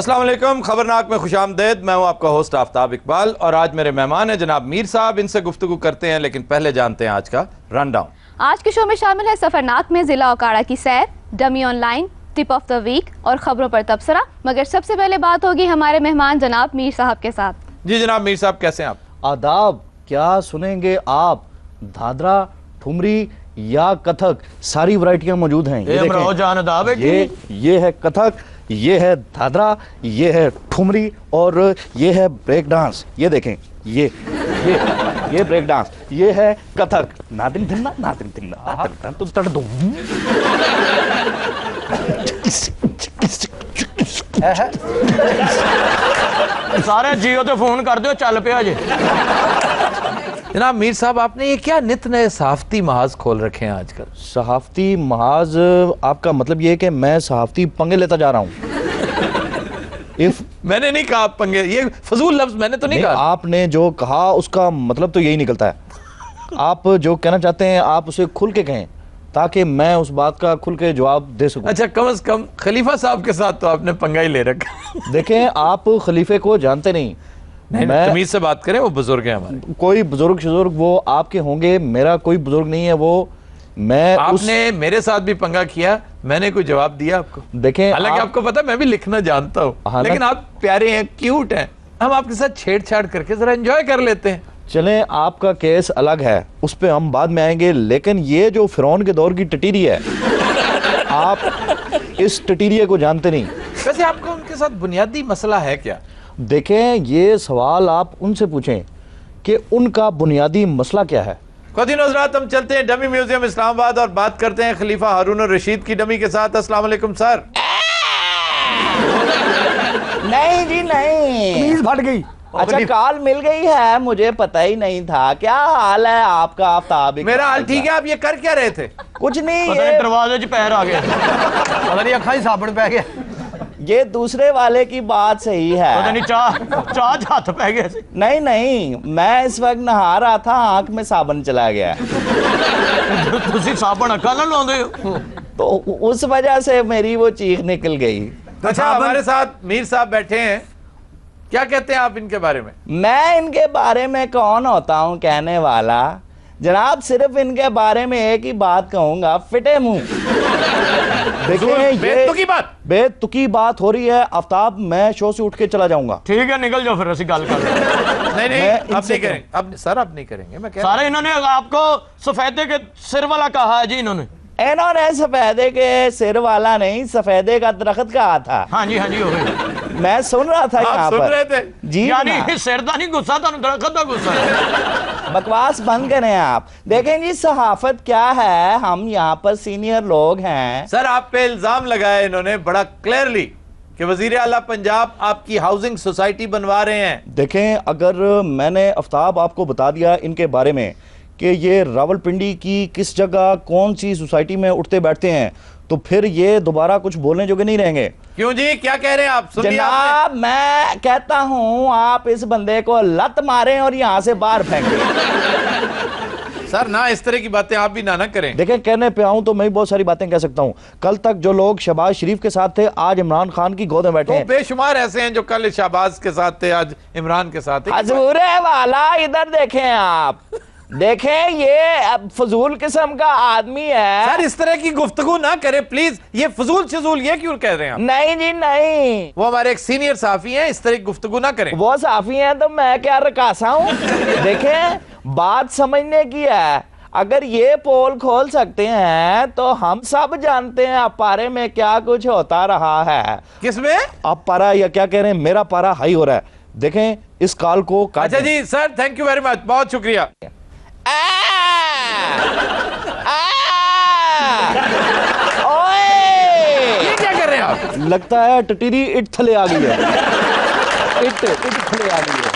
अस्सलाम वालेकुम, खबरनाक में खुशामदेद। मैं हूं आपका होस्ट आफ्ताब इकबाल और आज मेरे मेहमान हैं जनाब मीर साहब। इनसे गुफ्तगू करते हैं, लेकिन पहले जानते हैं आज का रन डाउन। आज के शो में शामिल है सफरनाक में जिला ओकाड़ा की सैर, dummy online, tip of the week और खबरों पर तबसरा। मगर सबसे पहले बात होगी हमारे मेहमान जनाब मीर साहब के साथ। जी जनाब मीर साहब, कैसे हैं आप? आदाब। क्या सुनेंगे आप? दादरा, ठुमरी या कथक, सारी वैरायटियां मौजूद हैं। ये है कथक, ये है दादरा, ये है ठुमरी और ये है ब्रेक डांस। ये देखें, ये ब्रेक डांस, ये है कथक। नातिन थिन्ना नातिन थिन्ना तुम तड़ दो। सारे जियो तो फोन कर दो, चल पे जी। जनाब मीर साहब, आपने ये क्या नित नए सहाफती महाज खोल रखे हैं आजकल? सहाफती महाज, आपका मतलब ये है कि मैं सहाफती पंगे लेता जा रहा हूँ? मैंने नहीं कहा पंगे, ये फजूल लफ्ज मैंने तो नहीं कहा। आपने जो कहा उसका मतलब तो यही निकलता है। आप जो कहना चाहते हैं आप उसे खुल के कहें ताकि मैं उस बात का खुल के जवाब दे सकूं। अच्छा, कम से कम खलीफा साहब के साथ तो आपने पंगा ही ले रखा। देखें, आप खलीफे को जानते नहीं। मैं तमीज से बात करें, वो बुजुर्ग हैं हमारे। कोई बुजुर्ग वो आपके होंगे, मेरा कोई बुजुर्ग नहीं है वो। मैं आपने मेरे साथ भी पंगा किया, मैंने कोई जवाब दिया आपको? देखें, हालांकि आपको पता मैं भी लिखना जानता हूँ, लेकिन आप प्यारे हैं, क्यूट हैं, हम आपके साथ छेड़छाड़ करके जरा एंजॉय कर लेते हैं। चलें, आपका केस अलग है, उस पर हम बाद में आएंगे। लेकिन ये जो फिरौन के दौर की टटीरी है, आप इस टटीरिये को जानते नहीं। वैसे आपका उनके साथ बुनियादी मसला है क्या? देखें, ये सवाल आप उनसे पूछें कि उनका बुनियादी मसला क्या है। खुद हजरात, हम चलते हैं डमी म्यूजियम इस्लामाबाद और बात करते हैं खलीफा हारून रशीद की डमी के साथ। अस्सलाम वालेकुम सर। नहीं जी नहीं, कमीज फट गई। अच्छा, कॉल मिल गई है, मुझे पता ही नहीं था। क्या हाल है आपका आफ्ताब? मेरा हाल ठीक है। आप ये कर क्या रहे थे? कुछ नहीं, ये दरवाजे च पैर आ गए, पता नहीं अखा ही साबुन पै गया। ये दूसरे वाले की बात सही है। पता नहीं चाह हाथ पै गया। नहीं, मैं इस वक्त नहा रहा था, आंख में साबुन चला गया। तुसी साबुन अखा ना लाਉਂਦੇ हो, तो उस वजह से मेरी वो चीख निकल गई। अच्छा, हमारे साथ मीर साहब बैठे हैं, क्या कहते हैं आप इनके बारे में? मैं इनके बारे में कौन होता हूँ कहने वाला जनाब? सिर्फ इनके बारे में एक ही बात कहूंगा, फिटे मुंह। देखिए, बेतुकी बात हो रही है। आफ्ताब, मैं शो से उठ के चला जाऊंगा। ठीक है, निकल जाओ, फिर ऐसी गल कर। नहीं, अब नहीं करेंगे। अब सर, अब नहीं करेंगे। मैं कह सारे इन्होंने आपको सफेदे के सिर वाला कहा है जी। इन्होंने सफेदे के सिर वाला नहीं, सफेदे का दरख्त कहा था। हाँ जी हो गई। मैं सुन रहा था यहाँ सुन रहे थे जी। यानी सिर का नहीं गुस्सा, दरख्त का गुस्सा। बकवास बंद करें आप। देखें जी, सहाफत क्या है, हम यहाँ पर सीनियर लोग हैं। सर, आप पे इल्जाम लगाया इन्होंने बड़ा क्लियरली कि वजीर आला पंजाब आपकी हाउसिंग सोसाइटी बनवा रहे हैं। देखें, अगर मैंने आफ्ताब आपको बता दिया इनके बारे में कि ये रावलपिंडी की किस जगह कौन सी सोसाइटी में उठते बैठते हैं, तो फिर ये दोबारा कुछ बोलने जोगे नहीं रहेंगे। क्यों जी, क्या कह रहे हैं आप? जनाब, मैं कहता हूं आप इस बंदे को लत मारें और यहां से बाहर फेंकें। सर, ना इस तरह की बातें आप भी ना करें। देखें, कहने पे आऊं तो मैं बहुत सारी बातें कह सकता हूं। कल तक जो लोग शहबाज शरीफ के साथ थे, आज इमरान खान की गोद में बैठे हैं। बेशुमार ऐसे हैं जो कल शहबाज के साथ थे, आज इमरान के साथ थे। हजूरे वाला, इधर देखें आप। देखें, ये फजूल किस्म का आदमी है। सर, इस तरह की गुफ्तगू ना करें प्लीज। ये फजूल शजूल ये क्यों कह रहे हैं आप? नहीं जी नहीं, वो हमारे एक सीनियर साफी हैं, इस तरह की गुफ्तगू ना करें। वो साफी हैं तो मैं क्या रकासा हूं? देखें, बात समझने की है। अगर ये पोल खोल सकते हैं तो हम सब जानते हैं अपारे में क्या कुछ होता रहा है। किसमें? आप पारा या क्या कह रहे हैं, मेरा पारा हाई हो रहा है। देखें, इस कॉल को अच्छा जी sir, thank you very much, बहुत शुक्रिया। ओए, क्या कर रहे हैं आप? लगता है टटीरी इट थले आ गई है। इट थले आ गई है।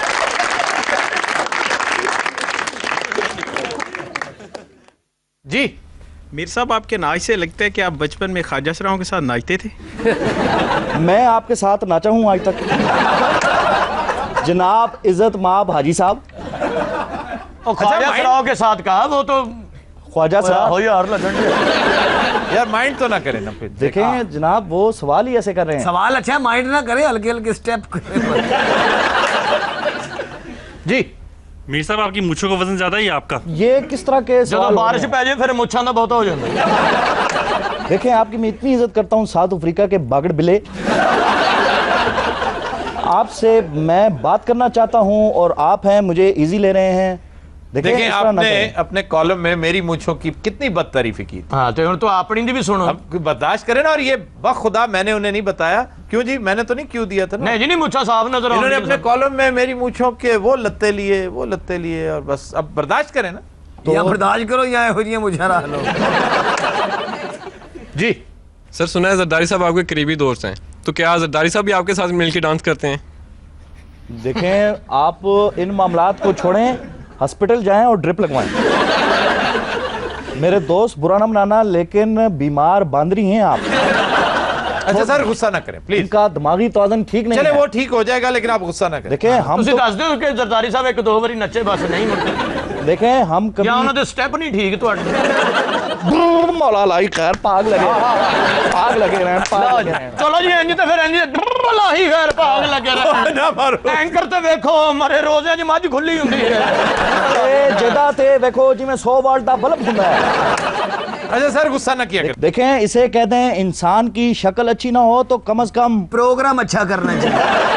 जी मीर साहब, आपके नाच से लगता है कि आप बचपन में ख्वाजा सराओं के साथ नाचते थे। मैं आपके साथ नाचा हूं आज तक। जनाब इज्जत माब हाजी साहब। ख्वाजा सराओं के साथ कहा, वो तो ख्वाजा साहब हो यार लगन यार माइंड तो ना करें ना फिर। देखें जनाब, वो सवाल ही ऐसे कर रहे हैं। सवाल अच्छा, माइंड ना करे, हल्के हल्के स्टेप जी मीर साहब, आपकी मूछों का वजन ज्यादा ही है आपका। ये किस तरह के जब सवाल हो बारिश रहे पै जाए फिर मुच्छा ना बहुत हो जाता हैं? देखें, आपकी मैं इतनी इज्जत करता हूँ साउथ अफ्रीका के बागड़ बिले, आपसे मैं बात करना चाहता हूँ और आप हैं मुझे इजी ले रहे हैं। देखें, इस तरह ना आपने करें। अपने कॉलम में मेरी मूंछों की कितनी बदतारीफी की थी। हाँ तो तो अपनी दी भी सुनो। अब बर्दाश्त करें ना। और ये बखुदा मैंने उन्हें नहीं बताया। क्यों जी? मैंने तो नहीं क्यों दिया था ना। नहीं जी, नहीं मुच्छा साफ नजर आ इन्होंने अपने कॉलम में मेरी मूंछों के वो लत्ते लिए और बस अब बर्दाश्त करें ना। या बर्दाश्त करो या हो जी मुझे रह लो। जी सर, सुना है जरदारी साहब आपके करीबी दोस्त हैं, तो क्या जरदारी साहब भी आपके साथ मिलकर डांस करते हैं? देखें, आप इन मामलात को छोड़ें, हॉस्पिटल जाएं और ड्रिप लगवाएं। मेरे दोस्त, बुरा ना मनाना, लेकिन बीमार बांदरी हैं आप। अच्छा सर, गुस्सा ना करें प्लीज। इनका दिमागी तौलन ठीक नहीं चले है। वो ठीक हो जाएगा, लेकिन आप गुस्सा ना करें। देखें, हम ਤੁਸੀਂ तो, ਦੱਸ ਦਿਓ ਕਿ ਜ਼ਰਦਾਰੀ ਸਾਹਿਬ ਇੱਕ ਦੋ ਵਾਰੀ ਨੱਚੇ ਬਸ ਨਹੀਂ ਮੁੜਦੇ देखें हम कभी ਜਾਂ ਉਹਨਾਂ ਦੇ ਸਟੈਪ ਨਹੀਂ ਠੀਕ ਤੁਹਾਡੇ। मौला लाई खैर, पाग लगे पाग लगे रहे पाग लगे रहे। ਚਲੋ ਜੀ ਇੰਜ ਤੇ ਫਿਰ ਇੰਜ ਲਾਹੀ ਖੈਰ ਭਾਗ ਲੱਗੇ ਰਹੇ। ना मारो। ਐਂਕਰ ਤੇ ਵੇਖੋ ਮਰੇ ਰੋਜ਼ਿਆਂ 'ਚ ਮੱਝ ਖੁੱਲੀ ਹੁੰਦੀ ਹੈ। जेदा ते देखो जी में 100 वाट का बल्ब हुंदा है। अच्छा सर, गुस्सा ना किया करें। देखें, इसे कहते हैं इंसान की शक्ल अच्छी ना हो तो कम से कम प्रोग्राम अच्छा करना चाहिए।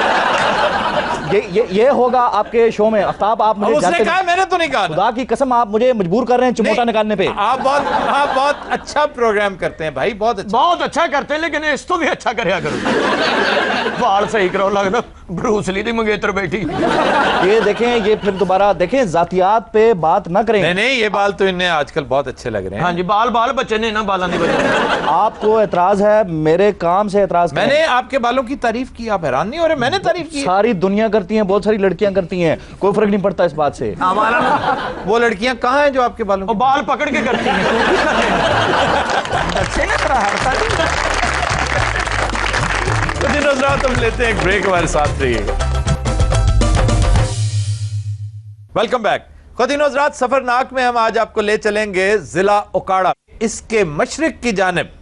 ये होगा आपके शो में। आफ्ताब, आप मुझे उसने जानते कहा, मैंने तो नहीं कहा ना। खुदा की कसम, आप मुझे मजबूर कर रहे हैं चिमोटा नहीं, निकालने पे। आप बहुत अच्छा प्रोग्राम करते हैं भाई, बहुत अच्छा। बहुत अच्छा करते हैं, लेकिन इस तो भी अच्छा करया करो। बाल सही करो, लगता ब्रूस ली दी मंगेतर बैठी। ये देखें, ये फिर दोबारा देखें, जातियात पे बात ना करें। नहीं, ये बाल तो इन्हें आजकल बहुत अच्छे लग रहे हैं। हाँ जी, बाल बच्चे ने ना बालों की वजह। आपको एतराज है, मेरे काम से एतराज करें। मैंने आपके बालों की तारीफ की, आप हैरान नहीं हो रहे? मैंने तारीफ की। सारी दुनिया करती है, बहुत सारी लड़कियां करती हैं, कोई फर्क नहीं पड़ता इस बात से। वो लड़कियां कहाँ हैं जो आपके बालों वो की? बाल पकड़ के करती हैं। अच्छे ना तरह हरता तो दिन रात हम लेते हैं एक ब्रेक, हमारे साथ रहिएगा। Welcome back. खुदीन हज़रात, सफरनाक में हम आज आपको ले चलेंगे जिला ओकाड़ा। इसके मशरिक की जानिब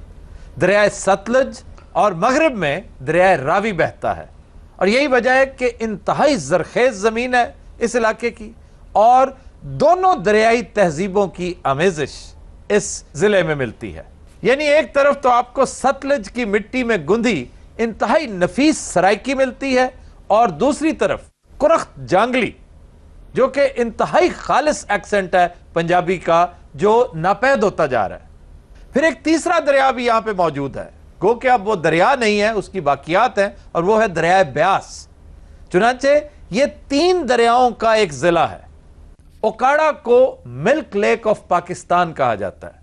दरिया सतलज और मगरिब में दरिया रावी बहता है, और यही वजह है कि इंतहाई जरखेज जमीन है इस इलाके की, और दोनों दरियाई तहजीबों की आमेजिश इस जिले में मिलती है। यानी एक तरफ तो आपको सतलज की मिट्टी में गुंधी इंतहाई नफीस सराइकी मिलती है, और दूसरी तरफ कुरख्त जांगली, जो कि इंतहाई खालिस एक्सेंट है पंजाबी का, जो नापैद होता जा रहा है। फिर एक तीसरा दरिया भी यहां पे मौजूद है, गो कि अब वो दरिया नहीं है, उसकी बाकियात है, और वो है दरिया ब्यास। चुनांचे ये 3 दरियाओं का एक जिला है। ओकाड़ा को मिल्क लेक ऑफ पाकिस्तान कहा जाता है।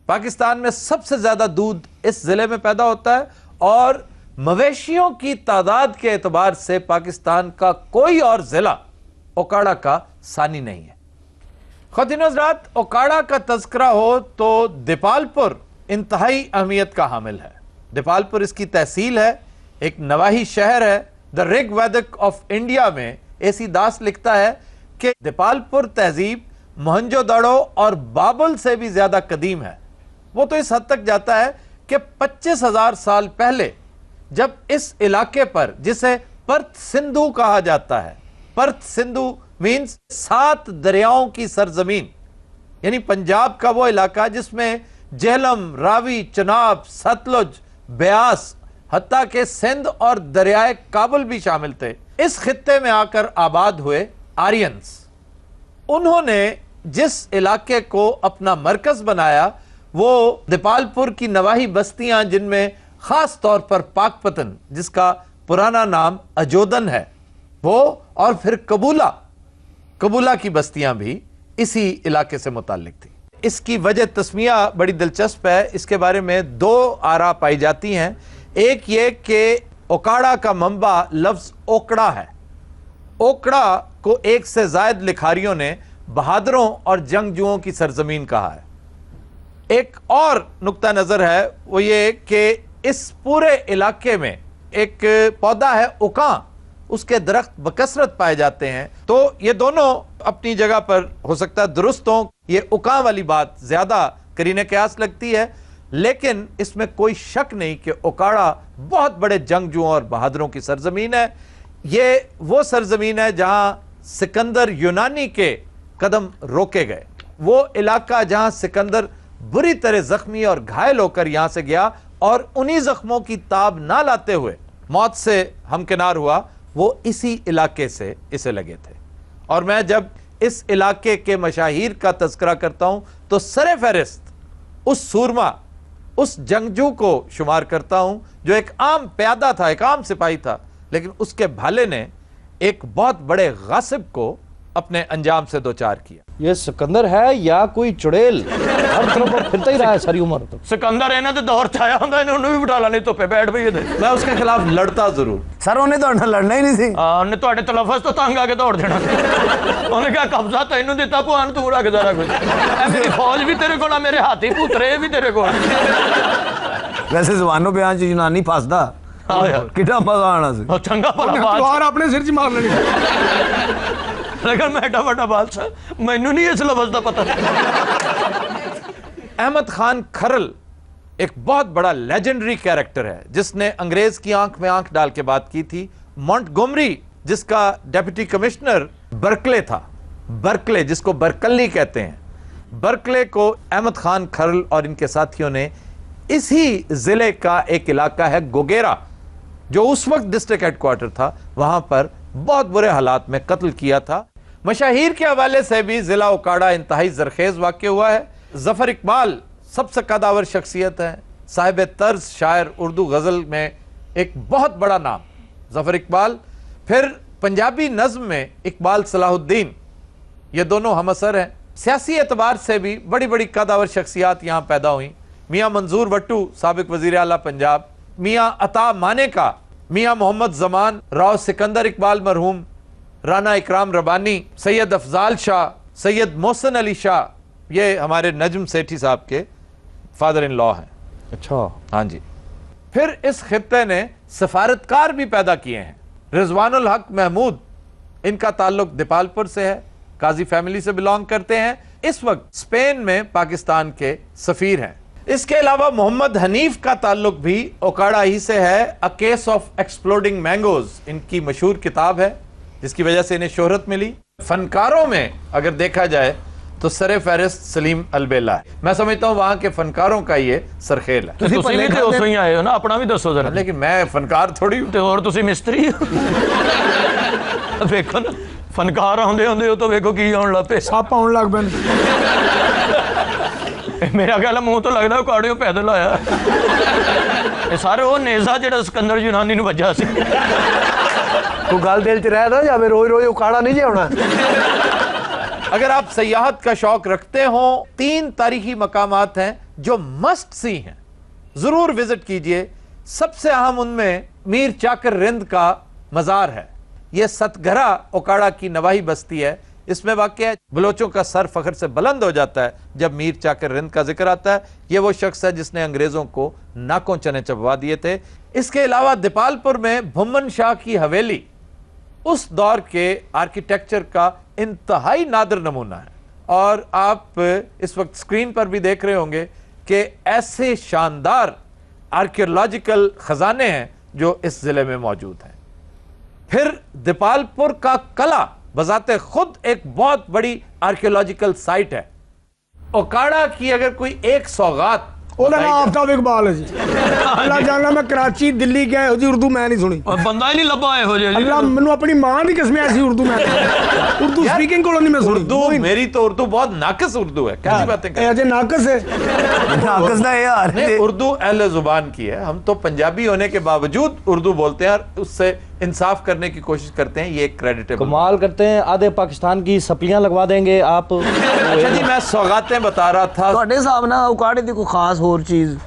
पाकिस्तान में सबसे ज्यादा दूध इस जिले में पैदा होता है, और मवेशियों की तादाद के एतबार से पाकिस्तान का कोई और जिला ओकाड़ा का सानी नहीं है। ख़ुदीन हज़रात, ओकाड़ा का तज़किरा हो तो दीपालपुर इंतहाई अहमियत का हामिल है। दीपालपुर इसकी तहसील है, एक नवाही शहर है। द ऋग्वेदिक ऑफ इंडिया में एसी दास लिखता है कि दीपालपुर तहजीब मोहनजोदड़ो और बाबुल से भी ज्यादा कदीम है। वो तो इस हद तक जाता है कि 25,000 साल पहले जब इस इलाके पर, जिसे पर्थ सिंधु कहा जाता है, पर्थ सिंधु मीन्स 7 दरियाओं की सरजमीन, यानी पंजाब का वो इलाका जिसमें झेलम, रावी, चनाब, सतलुज, ब्यास, हत्ता के सिंध और दरियाए काबुल भी शामिल थे। इस खित्ते में आकर आबाद हुए आर्यंस। उन्होंने जिस इलाके को अपना मरकज बनाया वो दीपालपुर की नवाही बस्तियां, जिनमें खास तौर पर पाकपतन, जिसका पुराना नाम अजोदन है, वो, और फिर कबूला की बस्तियां भी इसी इलाके से मुताल्लिक थी। इसकी वजह तस्मिया बड़ी दिलचस्प है। इसके बारे में 2 आरा पाई जाती हैं। एक ये कि ओकाड़ा का मंबा लफ्ज ओकड़ा है। ओकड़ा को 1 से ज़ायद लिखारियों ने बहादुरों और जंगजुओं की सरजमीन कहा है। एक और नुक्ता नज़र है वो ये कि इस पूरे इलाके में एक पौधा है उकां, उसके दरख्त बकसरत पाए जाते हैं। तो ये दोनों अपनी जगह पर हो सकता है दुरुस्त हों। ये उकां वाली बात ज्यादा करीने क़यास लगती है, लेकिन इसमें कोई शक नहीं कि ओकाड़ा बहुत बड़े जंगजुओं और बहादुरों की सरजमीन है। ये वो सरजमीन है जहां सिकंदर यूनानी के कदम रोके गए, वो इलाका जहां सिकंदर बुरी तरह जख्मी और घायल होकर यहां से गया और उन्हीं जख्मों की ताब ना लाते हुए मौत से हमकिनार हुआ, वो इसी इलाके से इसे लगे थे। और मैं जब इस इलाके के मशाहीर का तज़किरा करता हूं तो सरे फहरिस्त उस सूरमा, उस जंगजू को शुमार करता हूं जो एक आम प्यादा था, एक आम सिपाही था, लेकिन उसके भाले ने एक बहुत बड़े गासिब को अपने अंजाम से दो चार किया। ये सिकंदर है या कोई चुड़ैल? हर तरफ फिरता ही रहा है सारी उम्र। तो सिकंदर इन्हें तो दौर छाया होंगे, इन्हें भी बिठा ला, नहीं तो पे बैठ भी मैं उसके खिलाफ लड़ता जरूर। सर उन्हें तो लड़ना ही नहीं सी। उन्हें तो तलफज तो तंग आके दौड़ देना। उन्हें क्या कब्जा तेन दिता भगवान तू रख जरा कुछ, मेरी फौज भी तेरे को, मेरे हाथी पुत्रे भी तेरे को। वैसे जवानों बयान च यूनानी फसदा कितना मजा आना सी। चंगा तलवार अपने सिर च मार लेनी। लेकिन मैं एडा बड़ा बादशाह, मैनू नहीं इस लफ्ज का पता। अहमद खान खरल एक बहुत बड़ा लेजेंडरी कैरेक्टर है जिसने अंग्रेज की आंख में आंख डाल के बात की थी। मॉन्टगोमरी जिसका डिप्टी कमिश्नर बर्कले था, बर्कले जिसको बरकल्ली कहते हैं, बर्कले को अहमद खान खरल और इनके साथियों ने इसी जिले का एक इलाका है गोगेरा, जो उस वक्त डिस्ट्रिक्ट हेडक्वार्टर था, वहां पर बहुत बुरे हालात में कत्ल किया था। मशाहीर के हवाले से भी जिला ओकाड़ा इंतहाई जरखेज वाक़ हुआ है। जफर इकबाल सबसे कदावर शख्सियत है, साहिब तर्ज शायर, उर्दू गज़ल में एक बहुत बड़ा नाम जफर इकबाल। फिर पंजाबी नज़्म में इकबाल सलाहुद्दीन, ये दोनों हम असर हैं। सियासी एतबार से भी बड़ी बड़ी कदावर शख्सियात यहाँ पैदा हुई। मियाँ मंजूर भट्टू साबिक वज़ीर आला पंजाब, मियाँ अता मानेका, मियाँ मोहम्मद जमान, राव सिकंदर इकबाल मरहूम, राना इकराम रबानी, सैयद अफजाल शाह, सैयद मोहसिन अली शाह, ये हमारे नजम सेठी साहब के फादर इन लॉ हैं। अच्छा, हाँ जी। फिर इस खित्ते ने सफारतकार भी पैदा किए हैं। रिजवानुल हक महमूद, इनका ताल्लुक दीपालपुर से है, काजी फैमिली से बिलोंग करते हैं, इस वक्त स्पेन में पाकिस्तान के सफीर हैं। इसके अलावा मोहम्मद हनीफ का ताल्लुक भी ओकाड़ा ही से है। A case of exploding mangoes इनकी मशहूर किताब है जिसकी वजह से इन्हें शोहरत मिली। फनकारों में अगर देखा जाए तो सरे फहरिस्त सलीम अलबेला है। मैं समझता हूँ वहां के फनकारों का ये सरखेल है। तुसी भी तो उसो ही आए हो ना, अपना भी दसो जरा। लेकिन मैं फनकार थोड़ी हूं। तो और तुसी मिस्त्री हो। देखो ना, फनकार आंदे आंदे हो तो देखो की आउण लग पे, सप आउण लग पैन। मेरा ख्याल है मुंह तो लगदा उकाड़ियों पैदल आया। ये सारे वो नेजा जेड़ा सिकंदर यूनानी नूं वज्जा सी। तू गल दिल च रह ना जावे, रोज रोज उकाड़ा नहीं जे होना। अगर आप सयाहत का शौक रखते हो, 3 तारीखी मकामात हैं जो मस्ट सी हैं, जरूर विजिट कीजिए। सबसे अहम उनमें मीर चाकर रिंद का मजार है। यह सतघरा ओकाड़ा की नवाही बस्ती है। इसमें वाकया बलोचों का सर फख्र से बुलंद हो जाता है जब मीर चाकर रिंद का जिक्र आता है। यह वो शख्स है जिसने अंग्रेजों को नाकों चने चबवा दिए थे। इसके अलावा दीपालपुर में भुम्मन शाह की हवेली उस दौर के आर्किटेक्चर का इंतहाई नादिर नमूना है। और आप इस वक्त स्क्रीन पर भी देख रहे होंगे कि ऐसे शानदार आर्कियोलॉजिकल खजाने हैं जो इस जिले में मौजूद हैं। फिर दीपालपुर का कला बजाते खुद एक बहुत बड़ी आर्कियोलॉजिकल साइट है। ओकाड़ा की अगर कोई एक सौगात, आफ्ताब इकबाल है जी। अल्लाह जाना मैं कराची दिल्ली गया हो जी, उर्दू मैं नहीं सुनी। बंदा ही नहीं लब्बा है हो जे। अल्लाह मैनू अपनी मां दी कसम ऐसी उर्दू मैं उर्दू स्पीकिंग को नहीं मैं सुनी। उर्दू मेरी तो उर्दू बहुत नाकिस उर्दू है। कैसी बातें कर, अजय नाकस है। नाकस ना यार, नहीं, उर्दू अहले जुबान की है। हम तो पंजाबी होने के बावजूद उर्दू बोलते हैं और उससे इंसाफ करने की कोशिश करते हैं। ये क्रेडिटेबल, कमाल करते हैं। आधे पाकिस्तान की सप्लियां लगवा देंगे आप। अच्छा जी, मैं सौगातें बता रहा था। ਤੁਹਾਡੇ ਹਿਸਾਬ ਨਾਲ ਉਕਾੜੇ ਦੀ ਕੋਈ ਖਾਸ ਹੋਰ ਚੀਜ਼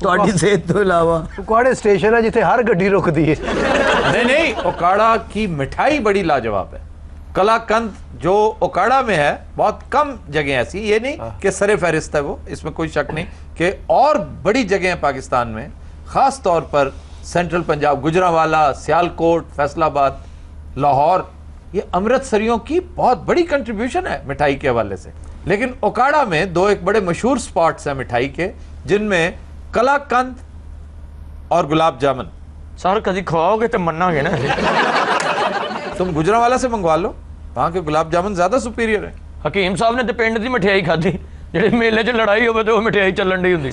ਤੁਹਾਡੀ ਸਿਹਤ ਤੋਂ ਇਲਾਵਾ? ਉਕਾੜੇ स्टेशन है जिथे हर गड्डी रुकती है। नहीं, ओकाड़ा की मिठाई बड़ी लाजवाब है। कलाकंद जो ओकाड़ा में है, बहुत कम जगह ऐसी, ये नहीं कि सरे फहरिस्त है वो, इसमें कोई शक नहीं कि और बड़ी जगह है पाकिस्तान में, खास तौर पर सेंट्रल पंजाब, गुजरांवाला, सियालकोट, फैसलाबाद, लाहौर, ये अमृतसरियों की बहुत बड़ी कंट्रीब्यूशन है मिठाई के हवाले से। लेकिन ओकाड़ा में 2 एक बड़े मशहूर स्पॉट्स हैं मिठाई के। जिनमें कलाकंद और गुलाब जामुन। सर कभी खवाओगे तो मनागे ना। तुम गुजरांवाला से मंगवा लो, वहां के गुलाब जामुन ज्यादा सुपीरियर है। हकीम साहब ने तो पिंड की मिठाई खाधी, ਜਿਹੜੇ मेले च लड़ाई हो तो मिठाई चलन डी होंगी,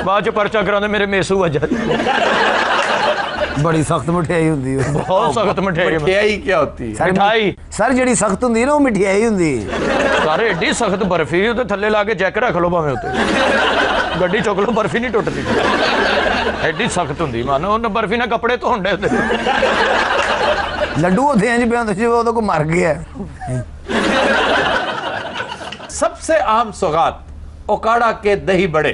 बाद च परचा कराते मेरे मेसू वज। बड़ी सख्त मिठाई होंदी है, बहुत सख्त मिठाई। मिठाई क्या होती है? मिठाई सर ਜਿਹੜੀ सख्त होंदी है ना वो मिठाई होंदी है। सारे एडी सख्त बर्फी तो थल्ले ला के चेक रख लो भावें उत्ते, गड्डी चुक लो बर्फी नहीं टुटती, एडी सख्त होंदी। मानो उन्हें बर्फी ने कपड़े धोन डे लड्डू होते हैं जी पे वो तो को मर गया। सबसे आम सौगात ओकाड़ा के दही बड़े।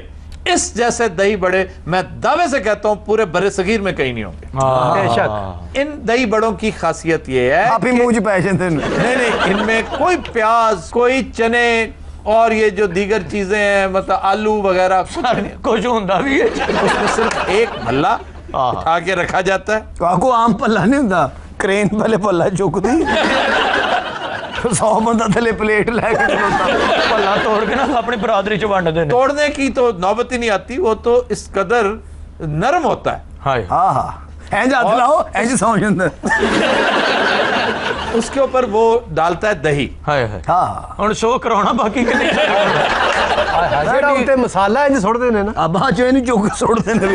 इस जैसे दही बड़े मैं दावे से कहता हूं पूरे बड़े सगीर में कहीं नहीं होंगे। बेशक इन दही बड़ों की खासियत यह है आप ही मुझे पैसे थे नहीं, इनमें कोई प्याज, कोई चने और ये जो दीगर चीजें हैं, मतलब आलू वगैरह कुछ होता भी है। उसमें सिर्फ एक भल्ला उठा के रखा जाता है। को आम पल्ला नहीं होता, क्रेन पहले पल्ला चुकती 100 बंदा थले प्लेट लेके पल्ला तोड़ के ना अपनी बरादरी च वंड देने। तोड़ने की तो नौबत ही नहीं आती, वो तो इस कदर नरम होता है। हाँ हाँ, ऐसे हाथ लाओ ऐसे सौ जाता। उसके ऊपर वो डालता है दही। हाँ हुन शो कराना बाकी के नहीं। उत्ते मसाला इंज सुट देने ना, अब बाਅद चों चुक सुट देने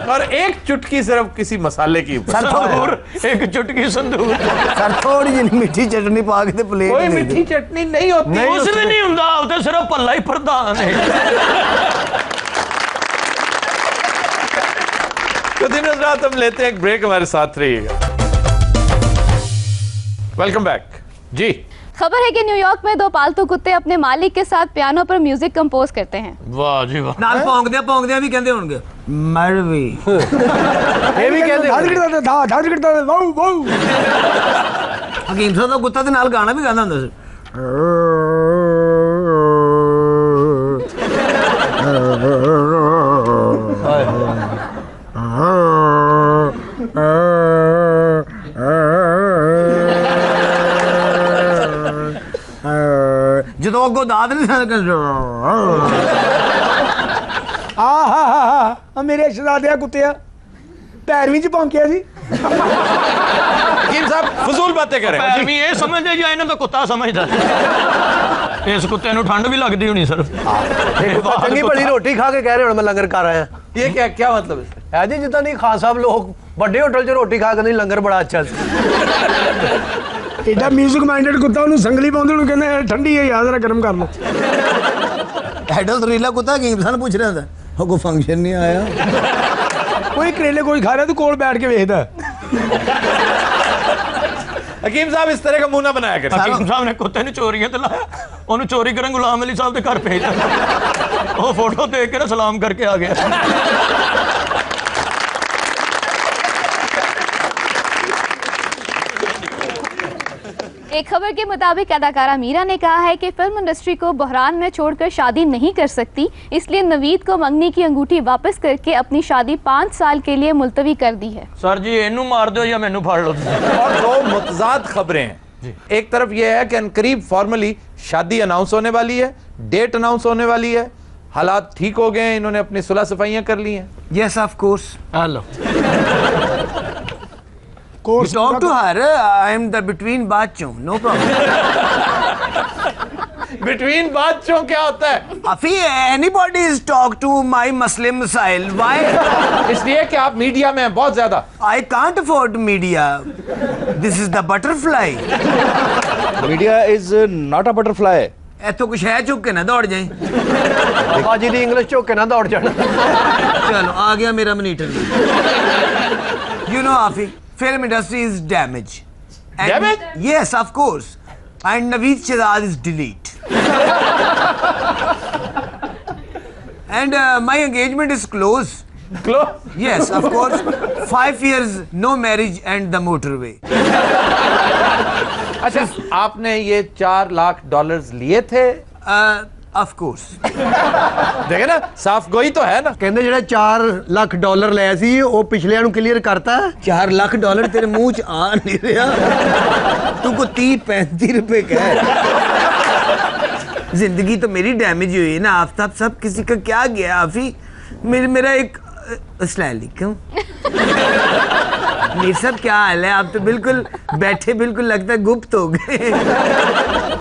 और एक चुटकी सिर्फ किसी मसाले की संदूर, एक चुटकी संदूर। सर थोड़ी जी मीठी चटनी पा के प्लेट कोई मीठी चटनी नहीं होती, उसमें नहीं होता, उते सिर्फ पल्ला ही प्रधान है। तो दिन रात हम लेते हैं एक ब्रेक, हमारे साथ रहिएगा। वेलकम बैक जी। खबर है कि न्यूयॉर्क में 2 पालतू कुत्ते अपने मालिक के साथ पियानो पर म्यूजिक कंपोज करते हैं। वाह जी वाह। नाल पौंगदे भी कहंदे होंगे मरवी। ये भी कहंदे धाड़ करता था वाऊ वाऊ। हकीम साहब दा कुत्ता ते नाल गाना भी गाना हुंदा सी। ਜਦੋਂ ਅੱਗੋਂ ਦਾਦ ਨਹੀਂ ਸਕਦਾ ਆ ਮੇਰੇ ਸ਼ਹਜ਼ਾਦਿਆ ਕੁੱਤਿਆ ਪੈਰਵੀਂ ਚ ਪੌਂਕਿਆ ਸੀ। हकीम साहब फजूल बातें करें। पैरवी ये समझदे या इन्हां दा कुत्ता समझदा। इस कुत्ते नूं ठंड भी लगदी होनी सर। चंगी भली रोटी खा के कह रहे हो मैं लंगर कर आया। ये क्या मतलब है? जी जितना नहीं खान साहब लोग बड़े होटल च रोटी खा के नहीं, लंगर बड़ा अच्छा एडा म्यूजिक माइंडेड कुत्ता ਉਹਨੂੰ ਸੰਗਲੀ ਪਾਉਂਦੇ ਉਹਨੂੰ ਕਹਿੰਦੇ ਠੰਡੀ ਹੈ ਯਾਦ ਜਰਾ ਗਰਮ ਕਰ ਲਓ। ਐਡਾ ਜ਼ਰੀਲਾ ਕੁੱਤਾ ਹਕੀਮ ਸਾਹਿਬ ਪੁੱਛ ਰਿਹਾ ਹੁੰਦਾ ਉਹ ਕੋਈ ਫੰਕਸ਼ਨ ਨਹੀਂ ਆਇਆ, ਕੋਈ ਕਰੇਲੇ ਕੋਈ ਖਾ ਰਿਹਾ ਤੂੰ ਕੋਲ बैठ के ਵੇਖਦਾ। हकीम साहब इस तरह का मुंह ना बनाया करें। हकीम साहब ने कुत्ते ने चोरियां ते लाया, ਉਹਨੂੰ चोरी करन गुलाम अली साहब के घर भेजता। वो फोटो देख के ना सलाम करके आ गया। एक खबर के मुताबिक अदाकारा मीरा ने कहा है कि फिल्म इंडस्ट्री को बहरान में छोड़कर शादी नहीं कर सकती, इसलिए नवीद को मंगनी की अंगूठी वापस करके अपनी शादी 5 साल के लिए मुलतवी कर दी है। सर जी इनू मार दो या मैनू फाड़ लो। और 2 मुतजाद खबरें हैं। एक तरफ यह है कि अनकरीब फॉर्मली शादी अनाउंस होने वाली है, डेट अनाउंस होने वाली है, हालात ठीक हो गए हैं, इन्होंने अपनी सुलह सफाइयां कर ली हैं। Yes of course. Hello course talk to her, I am the between बादशों, नो प्रॉब्लम। बिटवीन बादशों क्या होता है? अफी anybody is talk to my मसलिम मसाइल, व्हाई? इसलिए कि आप मीडिया में हैं बहुत ज्यादा। I can't afford media, this is the butterfly. Media is not a butterfly. इथों कुछ है चुक के ना दौड़ जाए। बाजी दी इंग्लिश चुक के ना दौड़ जाना। चलो आ गया मेरा monitor. You know आफी, film industry is damaged. Damaged? Yes, of course. And Naveed Shehzad is delete. And my engagement is close. Close? Yes, of course. 5 years, no marriage and the motorway. अच्छा, आपने ये $4 लाख लिए थे? Of course. देखे ना, साफ गोई तो है ना। ਕਹਿੰਦੇ ਜਿਹੜਾ $4 ਲੱਖ ਲਿਆ ਸੀ ਉਹ ਪਿਛਲਿਆਂ ਨੂੰ ਕਲੀਅਰ ਕਰਤਾ। $4 लाख तेरे मुंह च आ नहीं रहा। तू को 30-35 रुपए कह। जिंदगी तो मेरी डैमेज हुई है ना आफ्ताब साहब, किसी का क्या गया आफी। मेरा एक अस्सलामुअलैकुम मीर साहब, क्या हाल है? आप तो बिल्कुल बैठे बिल्कुल लगता है गुप्त हो गए।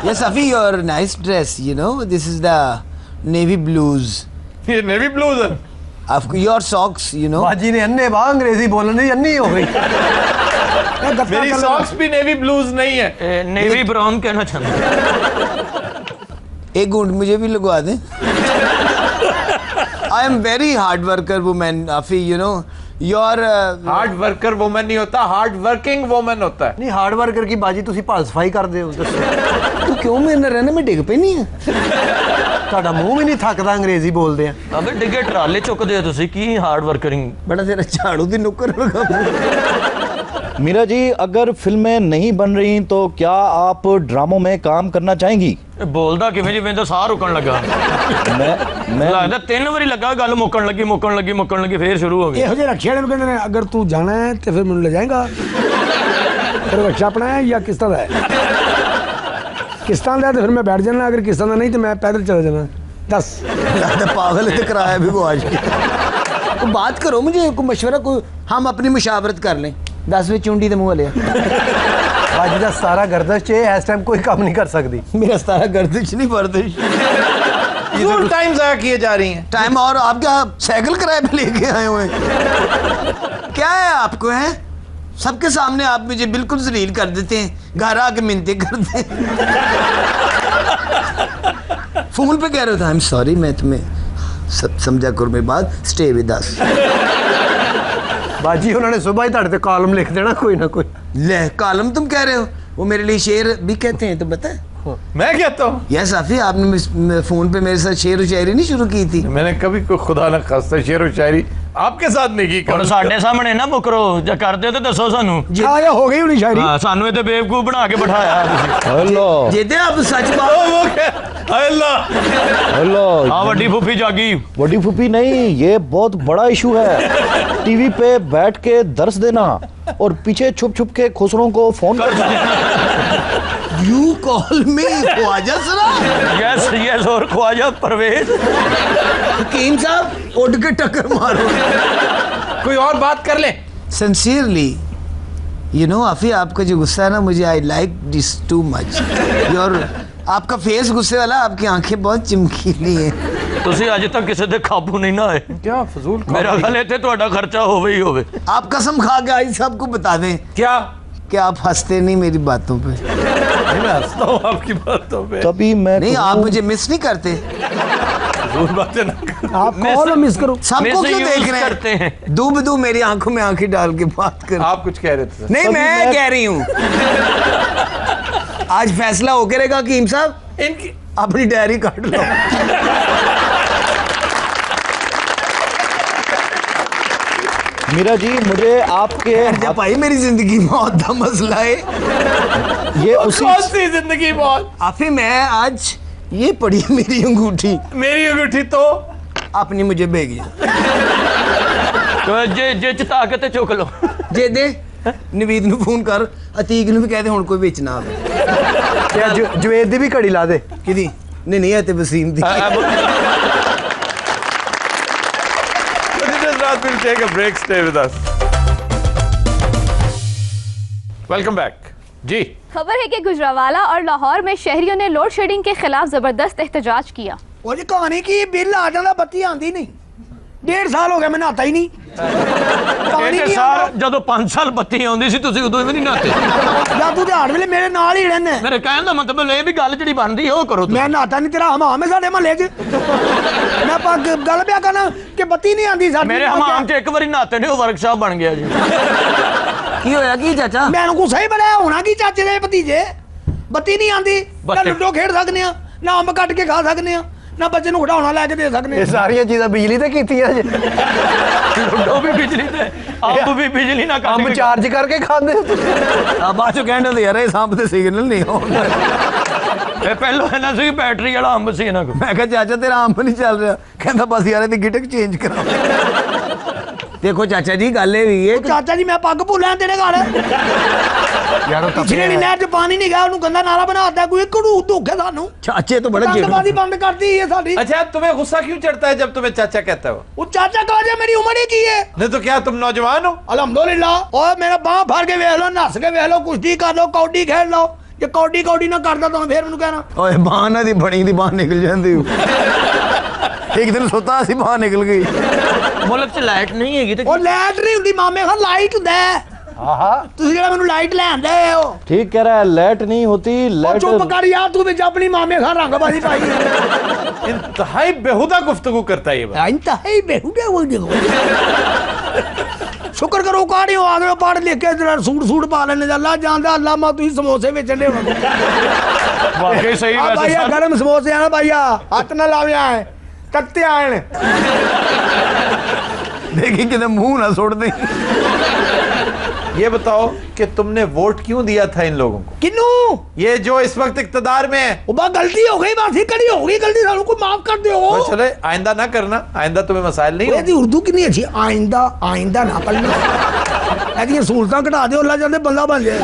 Yes आफी, your nice dress, you know this is the navy blues. ये नेवी ब्लूज है आपको, योर सॉक्स, यू नो। बाजी ने अन्ने बाह अंग्रेजी बोलने अन्नी हो गई। मेरी सॉक्स भी नेवी ब्लूज नहीं है, नेवी ब्राउन कहना चाहता। एक घूंट मुझे भी लगवा दें। I am very hard worker women आफी, you know your. Hard worker women नहीं होता, हार्ड वर्किंग वुमेन होता है। नहीं हार्ड वर्कर की बाजी तुसी भाल सफाई करदे हो। तू क्यों मेरे नाल रहना, मैं डिग पे नहीं है। ਤੁਹਾਡਾ ਮੂੰਹ ਵੀ ਨਹੀਂ ਥੱਕਦਾ ਅੰਗਰੇਜ਼ੀ ਬੋਲਦੇ ਆ। ਅਬੇ ਡਿੱਗੇ ਟਰਾਲੇ ਚੁੱਕਦੇ ਹੋ ਤੁਸੀਂ, ਕੀ ਹਾਰਡ ਵਰਕਰਿੰਗ। बड़ा तेरा झाड़ू दी नुक्कर लगा। मीरा जी, अगर फिल्में नहीं बन रही तो क्या आप ड्रामों में काम करना चाहेंगी? ਬੋਲਦਾ ਕਿਵੇਂ ਜਿਵੇਂ ਦਾ ਸਾਹ ਰੁਕਣ ਲੱਗਾ। मैं ਲੱਗਦਾ 3 ਵਾਰੀ ਲੱਗਾ ਗੱਲ ਮੁੱਕਣ ਲੱਗੀ ਫੇਰ ਸ਼ੁਰੂ ਹੋ ਗਈ। ਇਹੋ ਜਿਹੇ ਰੱਖੇ ਵਾਲੇ ਨੂੰ ਕਹਿੰਦੇ ਨੇ ਅਗਰ ਤੂੰ ਜਾਣਾ ਹੈ ਤੇ ਫਿਰ ਮੈਨੂੰ ਲੈ ਜਾਏਗਾ। ਫਿਰ ਰੱਖਾ ਆਪਣਾ ਹੈ ਜਾਂ ਕਿਸ ਤਰ੍ਹਾਂ ਦਾ ਹੈ? किस्तान का तो फिर मैं बैठ जाना, अगर किस्तान का नहीं तो मैं पैदल चला जाना। 10 पागल है तो किराया भी वो आज तो बात करो मुझे, कोई मशवरा, कोई हम अपनी मुशावरत कर लें। 10 में चुंडी तो मुँह ले ਬਾਜੀ ਦਾ 17 ਗਰਦਸ਼ 'ਚ ਇਸ ਟਾਈਮ ਕੋਈ ਕੰਮ ਨਹੀਂ ਕਰ ਸਕਦੀ। मेरा 17 गर्दिश नहीं वर्दिश। टाइम ज़ाया किए जा रही हैं। टाइम, और आप क्या साइकिल किराए पे लेके आए हुए हैं? क्या है आपको है? सबके सामने आप मुझे बिल्कुल जलील कर देते हैं, घर आके मिन्नतें करते हैं। फोन पे कह रहे थे आई एम सॉरी, मैं तुम्हें समझा करो मेरी बात, स्टे विद अस। ਬਾਜੀ ਉਹਨਾਂ ਨੇ ਸਵੇਰ ਹੀ ਤੁਹਾਡੇ ਤੇ ਕਾਲਮ ਲਿਖ ਦੇਣਾ ਕੋਈ ਨਾ ਕੋਈ। ले कालम तुम कह रहे हो, वो मेरे लिए शेर भी कहते हैं, तो बता। मैं कहता हूँ यस आफी, आपने फोन पे मेरे साथ शेर व शायरी नहीं शुरू की थी? मैंने कभी कोई खुदा न खास्ता शेर व शायरी आपके साथ नहीं की। ਹੁਣ ਸਾਡੇ ਸਾਹਮਣੇ ਨਾ ਮੁਕਰੋ, ਜੇ ਕਰਦੇ ਤੇ ਦੱਸੋ ਸਾਨੂੰ। आया हो गई होनी शायरी। ਹਾਂ, ਸਾਨੂੰ ਇੱਥੇ ਬੇਵਕੂਫ ਬਣਾ ਕੇ ਬਿਠਾਇਆ ਤੁਸੀਂ। हेलो जेदे आप सच ओ, बात। वो क्या अल्लाह। हेलो। ਆ ਵੱਡੀ ਫੁੱਫੀ ਜਾਗੀ। बड़ी फूफी नहीं, ये बहुत बड़ा इशू है। टीवी पे बैठ के दर्स देना और पीछे छुप छुप के खुसरों को फोन कर देना। यू कॉल मी ख्वाजा सरा। यस यस, और ख्वाजा परवेज। हकीम साहब उड़ के टक्कर मारो। कोई और बात कर ले। सिंसियरली, यू नो आफी, आपका जो गुस्सा है ना, मुझे I like this too much. Your आपका फेस गुस्से वाला, आपकी आंखें बहुत चमकीली हैं। ਤੁਸੀਂ ਅੱਜ तक ਕਿਸੇ ਤੇ ਕਾਬੂ ਨਹੀਂ ਨਾ ਆਏ। क्या फजूल ਮੇਰਾ ਖਿਆਲ ਇੱਥੇ ਤੁਹਾਡਾ ਖਰਚਾ ਹੋਵੇ ਹੀ ਹੋਵੇ। आप कसम खा के आज सबको बता दें क्या कि आप हंसते नहीं मेरी बातों पे। मैं हंसता हूँ आपकी बातों पे। तभी मैं नहीं, आप मुझे मिस नहीं करते। फजूल बातें ना करो। आप कौन मिस करो? सबको क्यों Misuse देख रहे करते हैं। दो बदू मेरी आंखों में आंखें डाल के बात कर। आप कुछ कह रहे थे। नहीं, मैं कह रही हूँ आज फैसला होके रहेगा हकीम साहब। इनकी अपनी डायरी काट लो। मीरा जी, मुझे आपके जब भाई मेरी जिंदगी मौत का मसला है, ये उसी कौन सी जिंदगी मौत। आफी मैं आज ये पड़ी मेरी अंगूठी, मेरी अंगूठी तो अपनी मुझे भेगी। ਜੇ ਜੇ ਚ ਤਾਕਤ ਤੇ ਚੁੱਕ ਲਓ। जे दे नवीद ਨੂੰ ਫੋਨ ਕਰ, ਅਤੀਕ ਨੂੰ ਵੀ ਕਹਿ ਦੇ ਹੁਣ ਕੋਈ ਵਿੱਚ ਨਾ ਆਵੇ। ਤੇ ਜਵੇਦ ਦੀ ਵੀ ਘੜੀ ਲਾ ਦੇ। ਕਿਹਦੀ? ਨਹੀਂ ਨਹੀਂ, ਇਹ ਤੇ ਵਸੀਮ ਦੀ। We'll take a break. Stay with us. Welcome back. जी, खबर है कि गुजरावाला और लाहौर में शहरियों ने लोड शेडिंग के खिलाफ जबरदस्त एहतजाज किया। ਉਹ ਜੀ ਕਹਾਣੀ ਕੀ, ਬਿੱਲ ਆ ਜਾਂਦਾ ਬੱਤੀ ਆਂਦੀ ਨਹੀਂ। 1.5 ਸਾਲ ਹੋ ਗਿਆ ਮੈਂ ਨਹਾਤਾ ਹੀ ਨਹੀਂ। ਪਾਣੀ ਇਹ ਨਹੀਂ ਸਾਰ ਆਉਂਦਾ। ਜਦੋਂ 5 ਸਾਲ ਬੱਤੀ ਆਉਂਦੀ ਸੀ ਤੁਸੀਂ ਉਦੋਂ ਵੀ ਨਹੀਂ ਨਹਾਤੇ। ਜਾਂ ਤੂੰ ਦਿਹਾੜ ਵੇਲੇ ਮੇਰੇ ਨਾਲ ਹੀ ਰਹਿੰਦਾ। ਮੇਰੇ ਕਹਿਣ ਦਾ ਮਤਲਬ ਇਹ ਵੀ ਗੱਲ ਜਿਹੜੀ ਬਣਦੀ ਉਹ ਕਰੋ ਤੁਸੀਂ। ਮੈਂ ਨਹਾਤਾ ਨਹੀਂ, ਤੇਰਾ ਹਮਾਮ ਹੈ ਸਾਡੇ ਮਹੱਲੇ 'ਚ। ਮੈਂ ਪੱਗ ਗੱਲ ਪਿਆ ਕਰਨਾ ਕਿ ਬੱਤੀ ਨਹੀਂ ਆਂਦੀ ਸਾਡੀ। ਮੇਰੇ ਹਮਾਮ 'ਚ ਇੱਕ ਵਾਰੀ ਨਹਾਤੇ ਨੇ, ਉਹ ਵਰਕਸ਼ਾਪ ਬਣ ਗਿਆ ਜੀ। ਕੀ ਹੋਇਆ ਕੀ ਚਾਚਾ? ਮੈਨੂੰ ਗੁੱਸਾ ਹੀ ਬੜਾ ਹੋਣਾ ਕੀ ਚਾਚੇ ਦੇ ਭਤੀਜੇ। ਬੱਤੀ ਨਹੀਂ ਆਂਦੀ, ਨਾ ਲੁੱਡੋ ਖੇਡ ਸਕਦੇ ਆ, ਨਾ ਅੰਬ ਕੱਟ ਕੇ ਖਾ ਸਕਦੇ ਆ, ਨਾ ਬੱਚੇ ਨੂੰ ਖਿਡੌਣਾ ਲੈ ਕੇ ਦੇ ਸਕਦੇ ਆ। ਇਹ ਸਾਰੀਆਂ ਚੀਜ਼ਾਂ ਬਿਜਲੀ ਤੇ ਕੀਤੀਆਂ ਜੇ। ਲੁੱਡੋ ਵੀ ਬਿਜਲੀ ਤੇ, ਅੰਬ ਵੀ ਬਿਜਲੀ ਨਾਲ ਕੰਮ। ਅੰਬ ਚਾਰਜ ਕਰਕੇ ਖਾਂਦੇ ਹੋ ਤੁਸੀਂ। ਆ ਬਾਅਦ ਚੋਂ ਕਹਿੰਦੇ ਹੁੰਦੇ ਯਾਰ ਇਹ ਸੰਪ ਤੇ ਸਿਗਨਲ ਨਹੀਂ ਆਉਂਦਾ। ਇਹ ਪਹਿਲਾਂ ਇਹਨਾਂ ਸੀ ਬੈਟਰੀ ਵਾਲਾ ਅੰਬ ਸੀ ਇਹਨਾਂ ਕੋਲ। ਮੈਂ ਕਿਹਾ ਚਾਚਾ ਤੇਰਾ ਅੰਬ ਨਹੀਂ ਚੱਲ ਰਿਹਾ। ਕਹਿੰਦਾ ਬਸ ਯਾਰ ਇਹਦੀ ਗਿਟਕ ਚੇਂਜ ਕਰਾ। देखो चाचा जी गल ये भी है चाचा जी मैं पग भुल्ला तेरे घर यार पिछले नी नहर च पानी नहीं गया उन्होंने गंदा नाला बनाता कोई कड़ू धोखे सानू चाचे तो बड़ा जंगबाजी बंद करती है साडी। अच्छा तुम्हें गुस्सा क्यों चढ़ता है जब तुम्हें चाचा कहता है वो चाचा कहा जा मेरी उम्र ही की है नहीं तो क्या तुम नौजवान हो? अल्हम्दुलिल्लाह और मेरा बांह फाड़ के वेख लो नस के वेख लो कुश्ती कर लो कौडी खेल लो जे कौडी कौडी ना करदा तो फिर मैनू कहना ओए बांह ना दी बणी दी बांह निकल जांदी एक दिन सोता सी बांह निकल गई मुल्क च लाइट नहीं हैगी ते ओ लाइट नहीं हुंदी मामे खां लाइट हुंदा है ਤੁਸੀਂ ਜਿਹੜਾ ਮੈਨੂੰ ਲਾਈਟ ਲੈਣ ਦੇ ਹੋ ठीक कह रहा है लाइट नहीं होती लाइट चुप कर यार तू ਵਿੱਚ ਆਪਣੀ ਮਾਮੇ ਖਾਂ ਰੰਗਬਾਜ਼ੀ ਪਾਈ इंतहाई बेहुदा गुफ्तगू करता है ये बात। इंतहाई बेहुदा बोल दे शुक्र करो काढ़े हो आ गए पढ़ लिख के जरा सूट पा लेने अल्लाह जानदा अल्लाह मा तुसी समोसे बेचण दे वाकई सही वैसे भैया गरम समोसे आना भैया हाथ ना लाविया है कत्ते आए देखी किते मुंह ना सुट दे। ये बताओ कि तुमने वोट क्यों दिया था इन लोगों को? किन्नू? ये जो इस वक्त इक्तदार में है। वो गलती हो गई बात ही कड़ी हो गई गलती सानू को माफ कर दो तो चले आइंदा ना करना आइंदा तुम्हें मसाइल नहीं होगी। उर्दू कितनी अच्छी आइंदा आइंदा ना पढ़ना ऐसी सहूलतां घटा दो अल्लाह जाने बंदा बन जाए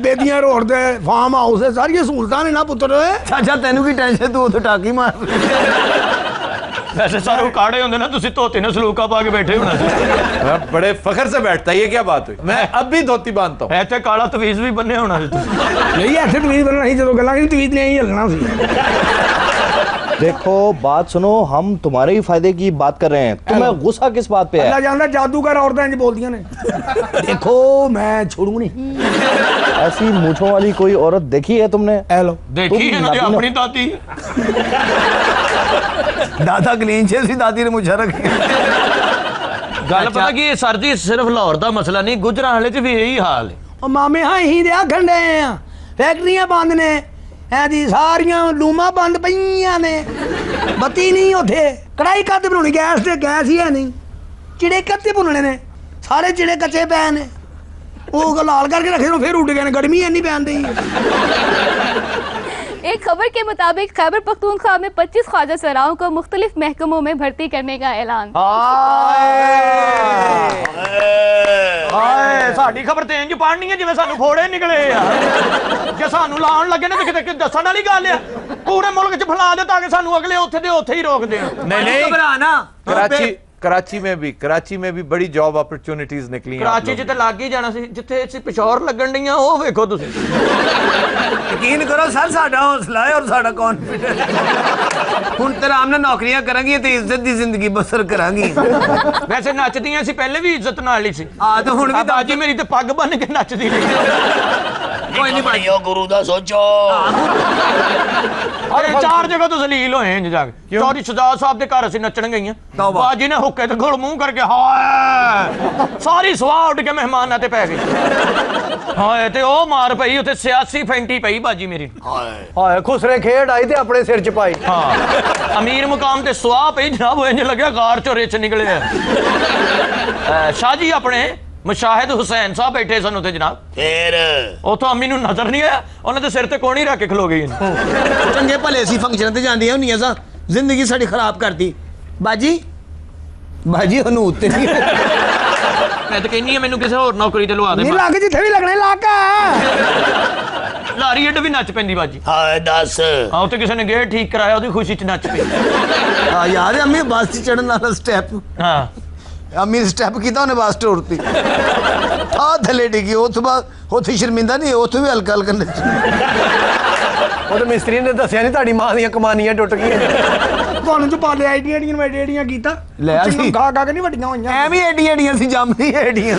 बेदियां रोड दे फार्म हाउस है सारी सहूलतां ने ना पुत्र चाचा तेनू की टेंशन तू उथे टाकी मार वैसे सारे काड़े होंगे ना तुसी धोती ने सलूका पा के बैठे होना बड़े फखर से बैठता है ये क्या बात हुई? मैं अब भी धोती बांधता हूँ ऐसे काला तवीज भी बने होना नहीं ऐसे तवीज बनना ही जो गल्लां की तवीज नहीं हिलना सी। देखो बात सुनो हम तुम्हारे ही फायदे की बात कर रहे हैं तुम्हें गुस्सा किस बात पे है? अल्लाह जानदा जादूगर औरतें इंज बोलदियां ने देखो मैं छोड़ू नहीं ऐसी मूंछों वाली कोई औरत देखी है तुमने? हेलो देखी है ना अपनी दादी दादा क्लीन छे सी दादी ने मुझे रखी गल पता की सर जी सिर्फ लाहौर का मसला नहीं गुजरांवाले च भी यही हाल है। ओ मामे हां ही दे आखण दे फैक्ट्रियां बंद ने ऐदी सारियां लूमा बंद पईयां ने बत्ती नहीं उठे कढ़ाई कद बनाउणी गैस ही है नहीं चिड़े कत्ते भुनने ने सारे चिड़े कच्चे पै ने वो लाल करके रखे फिर उड़ गए गर्मी इन्नी पैंदी। एक खबर के मुताबिक खैबर पख्तूनख्वा में 25 ख्वाजा सराओं को मुख्तलिफ महकमों में भर्ती करने का ऐलान। साडी खबर ते इंज पढ़नी है जिवें सानू फोड़े निकले जे सानू लाउण लगे ना किते दस्सण वाली गल है पूरे मुल्क च फैला दे ताकि सानू अगले उत्थे दे उत्थे ही रोक देण। नहीं घबराना कराची में भी बड़ी जॉब अपॉर्चुनिटीज निकली कराची च ते लग ही जाना सी जिथे इसी पिशौर लगण डईयां ओ वेखो तुसी यकीन करो सर साडा हौसला है और साडा कॉन्फिडेंस हुण ते आराम नाल नौकरियां करांगी ते इज्जत दी जिंदगी बसर करांगी। वैसे नचदियां सी पहले भी इज्जत नाल ही सी आ ते हुण भी बाजी मेरी ते पग बन के नचदी कोई नहीं भाईओ गुरु दा सोचो अरे चार जगह तो जलील होए इंज जाके चौधरी शहजाद साहब दे घर असीं नचण गईयां बाजी ने हुक्के ते गोल मुंह करके हाय सारी सवाह उड़ के मेहमानां ते पै गई हाय ते ओ मार पई उते 86 फैंटी पई बाजी मेरी हाय खुसरे खेड आई ते अपने सिर च पाई हाँ अमीर मुकाम ते सवाह पई जनाब इंज लग्या गार चों रिच निकले शाह जी अपने मुशाहिद हुसैन साहब बैठे सन उत्थे जनाब फिर उथों अम्मी नूं नजर नहीं आया उन्हां दे सिर ते कोणी रख के खलो गई चंगे भले सी फंक्शन ते जांदियां हुंदियां सा जिंदगी साडी खराब करती बाजी बाजी ओनू उत्ते नहीं मैं तो कहनी है मैनू किसी होर नौकरी ते लवा दे नहीं लग जिथे भी लगने लाका लारी एड भी नच पैंदी बाजी हाय दस हां उत्ते किसी ने गेट ठीक कराया ओदी खुशी च नच पई हां यार अम्मी बस च चढ़न वाला स्टेप हां अम्मी ने स्टेप कीता उन्हें बस टोरती आ थले डिगी उस बाद उथे शर्मिंदा नहीं उथे भी हल्का हल्का नच ਉਹ ਮਿਸਤਰੀ ਨੇ ਦੱਸਿਆ ਨਹੀਂ ਤੁਹਾਡੀ ਮਾਂ ਦੀਆਂ ਕਮਾਨੀਆਂ ਟੁੱਟ ਗਈਆਂ ਤੁਹਾਨੂੰ ਚ ਪਾਲੇ ਆਈਡੀਆਂ ਐਡੀਆਂ ਕੀਤਾ ਲੈ ਅਸੀਂ ਖਾ ਕੇ ਨਹੀਂ ਵੱਡੀਆਂ ਹੋਈਆਂ ਐਵੇਂ ਐਡੀਆਂ ਸੀ ਜੰਮਦੀ ਐਡੀਆਂ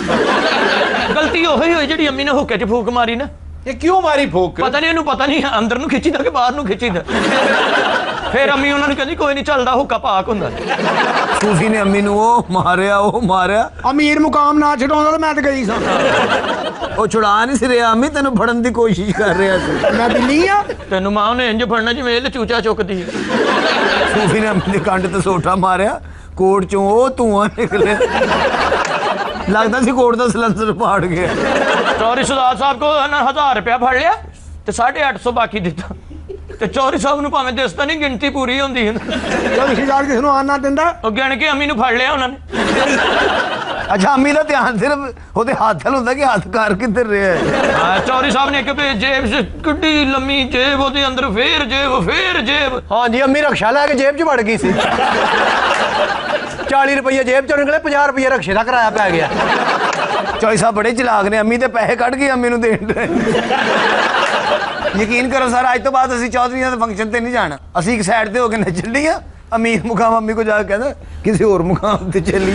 गलती ਉਹੀ ਹੋਈ ਜਿਹੜੀ ਅੰਮੀ ਨੇ ਹੁੱਕੇ 'ਚ ਫੂਕ ਮਾਰੀ ਨਾ ये क्यों मारी फूक? पता नहीं पता नहीं अंदर नूं खिच्चीदा कि बाहर नूं खिच्चीदा फिर अम्मी उन्होंने कहती कोई नहीं चलदा हुक्का पाक हुंदा सूफी ने अम्मी नूं ओ मारिया अमीर मुकाम ना छडाउंदा ते मैं ते गई सां ओ छुड़ा नहीं सी रिहा अम्मी तेनू फड़न दी कोशिश कर रिहा सी मैं बिल्ली आ तेनू मां ने इंज फड़ना जिवें इल चूचा चुकदी सूफी ने अम्मी दे कंड ते सोटा मारिया कोट चों ओ धुआं निकलिया लगता सी कोट दा सिलेंडर फाड़ गया चौधरी शहजाद साहब को 1000 रुपया फड़ लिया ते 850 बाकी दिता ਤੇ ਚੌਧਰੀ ਸਾਹਿਬ ਨੂੰ ਭਾਵੇਂ ਦਿਸਦਾ ਨਹੀਂ, ਗਿਣਤੀ ਪੂਰੀ ਹੁੰਦੀ ਹੈ। ਚੌਧਰੀ ਸਾਹਿਬ ਕਿਸ ਨੂੰ ਆਉਣ ਨਾ ਦਿੰਦਾ? ਉਹ ਗਿਣ ਕੇ ਅੰਮੀ ਨੂੰ ਫੜ ਲਿਆ ਉਹਨਾਂ ਨੇ। ਅੱਛਾ ਅੰਮੀ ਦਾ ਧਿਆਨ ਸਿਰਫ ਉਹਦੇ ਹੱਥ ਨਾਲ ਹੁੰਦਾ ਕਿ ਹੱਥ ਕਰ ਕਿੱਧਰ ਰਿਹਾ ਹੈ। ਹਾਂ ਚੌਧਰੀ ਸਾਹਿਬ ਨੇ ਇੱਕ ਜੇਬ 'ਚ ਕਿੱਡੀ ਲੰਮੀ ਜੇਬ, ਉਹਦੇ ਅੰਦਰ ਫੇਰ ਜੇਬ। ਹਾਂਜੀ ਅੰਮੀ ਰਕਸ਼ਾ ਲੈ ਕੇ ਜੇਬ 'ਚ ਵੜ ਗਈ ਸੀ। 40 ਰੁਪਏ ਜੇਬ 'ਚੋਂ ਨਿਕਲੇ, 50 ਰੁਪਏ ਰਕਸ਼ੇ ਦਾ ਕਿਰਾਇਆ ਪੈ ਗਿਆ। ਚੌਧਰੀ ਸਾਹਿਬ ਬੜੇ ਚਲਾਕ ਨੇ, ਅੰਮੀ ਤੇ ਪੈਸੇ ਕੱਢ ਕੇ ਅੰਮੀ ਨੂੰ ਦੇਣ ਦੇ। ਯਕੀਨ ਕਰੋ ਸਰ, ਅੱਜ ਤੋਂ ਬਾਅਦ ਅਸੀਂ ਚੌਧਰੀਆਂ ਦੇ ਫੰਕਸ਼ਨ ਤੇ ਨਹੀਂ ਜਾਣਾ। ਅਸੀਂ ਇੱਕ ਸਾਈਡ ਤੇ ਹੋ ਕੇ ਨੱਚਣ ਲਈ ਆ। ਅਮੀਰ ਮੁਕਾਮ ਅੰਮੀ ਕੋ ਜਾ ਕੇ ਕਹਿੰਦਾ ਕਿਸੇ ਹੋਰ ਮੁਕਾਮ ਤੇ ਚੱਲੀ।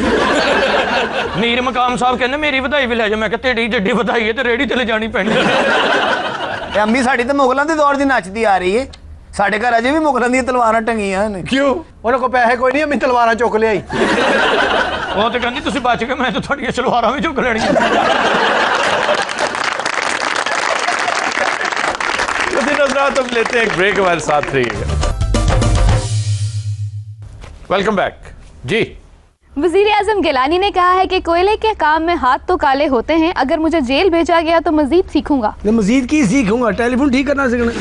ਮੀਰ ਮਕਾਮ ਸਾਹਿਬ ਕਹਿੰਦੇ ਮੇਰੀ ਵਧਾਈ ਵੀ ਲੈ ਜਾ। ਮੈਂ ਕਿਹਾ ਤੇਰੀ ਜਿੱਡੀ ਵਧਾਈ ਹੈ ਤੇ ਰੇੜੀ ਤੇ ਲੈ ਜਾਣੀ ਪੈਣੀ। ਇਹ ਅੰਮੀ ਸਾਡੀ ਤਾਂ ਮੁਗਲਾਂ ਦੇ ਦੌਰ ਦੀ ਨੱਚਦੀ ਆ ਰਹੀ ਹੈ। ਸਾਡੇ ਘਰ ਅਜੇ ਵੀ ਮੁਗਲਾਂ ਦੀਆਂ ਤਲਵਾਰਾਂ ਟੰਗੀਆਂ ਨੇ। ਕਿਉਂ? ਉਹਨਾਂ ਕੋਲ ਪੈਸੇ ਕੋਈ ਨਹੀਂ, ਅੰਮੀ ਤਲਵਾਰਾਂ ਚੁੱਕ ਲਿਆਈ। ਉਹ ਤੇ ਕਹਿੰਦੀ ਤੁਸੀਂ ਬਚ ਕੇ, ਮੈਂ ਤਾਂ ਤੁਹਾਡੀਆਂ ਸਲਵਾਰਾਂ ਵੀ ਚੁੱਕ ਲੈਣੀਆਂ। नज़रात हम लेते हैं एक ब्रेक, हमारे साथ रहिएगा। वेलकम बैक जी। वज़ीर आज़म गिलानी ने कहा है कि कोयले के काम में हाथ तो काले होते हैं, अगर मुझे जेल भेजा गया तो मजीद सीखूंगा। मजीद की सीखूंगा, टेलीफोन ठीक करना सीखना।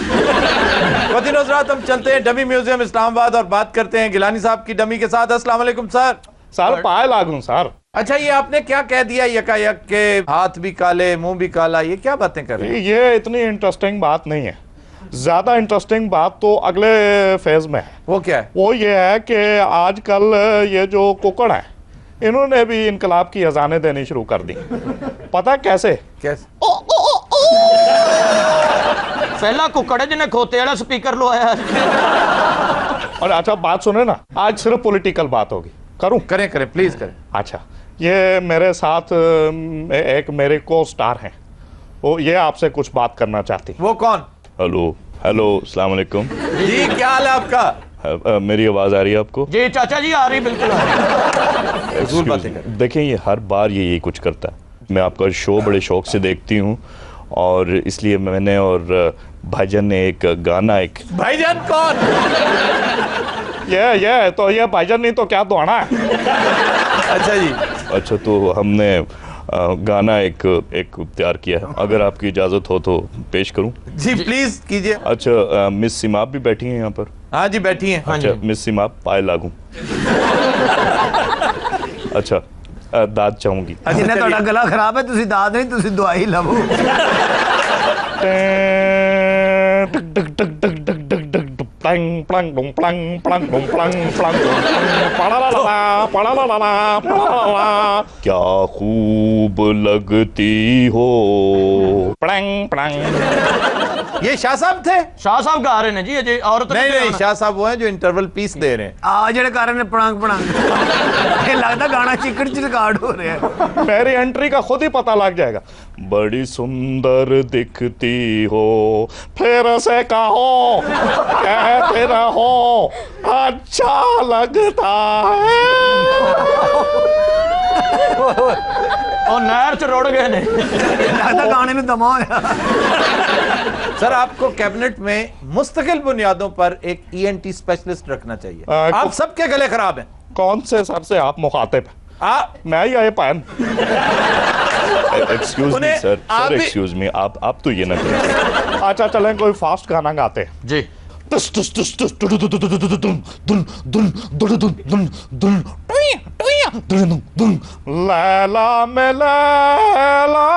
नज़रात हम चलते हैं डमी म्यूजियम इस्लामाबाद और बात करते हैं गिलानी साहब की डमी के साथ। अस्सलाम वालेकुम सर। सर पाए लागू सर। अच्छा ये आपने क्या कह दिया यकायक के हाथ भी काले मुंह भी काला, ये क्या बातें कर रहे हैं? ये इतनी इंटरेस्टिंग बात नहीं है, ज्यादा इंटरेस्टिंग बात तो अगले फेज में है। वो क्या है? वो ये है कि आजकल ये जो कुकड़ है इन्होंने भी इनकलाब की अजानें देनी शुरू कर दी। पता कैसे? पहला कुकड़ है जिन्हें खोते वाला स्पीकर लवाया। और अच्छा बात सुने ना, आज सिर्फ पॉलिटिकल बात होगी। करूं? करें प्लीज करें। अच्छा ये मेरे साथ एक मेरे को स्टार हैं, वो ये आपसे कुछ बात करना चाहती। वो कौन? हेलो अस्सलाम वालेकुम जी, क्या हाल है आपका? मेरी आवाज आ रही है आपको? जी चाचा जी आ रही, बिल्कुल। देखिए ये हर बार यही कुछ करता है। मैं आपका शो बड़े शौक से देखती हूँ और इसलिए मैंने और भाईजान ने एक गाना भाईजान कौन? ये तो ये भाईजान नहीं तो क्या दुआना है। अच्छा जी। अच्छा तो हमने गाना एक तैयार किया है, अगर आपकी इजाजत हो तो पेश करूं? जी प्लीज कीजिए। अच्छा मिस सिमाप भी बैठी हैं यहाँ पर? हाँ जी बैठी हैं। अच्छा मिस सिमाप पाए लागू। अच्छा दाद चाहूंगी। जिन्हें थोड़ा गला खराब है तुसी दाद नहीं, तुसी दवाई लवो। प्लंग प्लंग डुंग प्लंग प्लंग डुंग प्लंग प्लंग क्या खूब लगती हो प्लंग प्लंग। ये शाह साहब थे? शाह साहब गा रहे हैं जी अजय। औरत नहीं शाह साहब वो हैं जो इंटरवल पीस दे रहे हैं। आ जेड़े कारण ने पड़ांग पड़ांग ये लगता गाना चिकड़ च रिकॉर्ड हो रहा है। मेरी एंट्री का खुद ही पता लग जाएगा। बड़ी सुंदर दिखती हो, फिर से कहो कहते रहो अच्छा लगता है। और नहर च रुड़ गए ने, लगता गाने में दमा होया। सर आपको कैबिनेट में मुस्तकिल बुनियादों पर एक ENT स्पेशलिस्ट रखना चाहिए। आप सबके गले खराब हैं। कौन से सर से आप मुखातिब? मैं या ये pan? Excuse me sir, excuse me, आप तो ये ना करें। अच्छा चलें कोई फास्ट गाना गाते हैं जी। लैला में लैला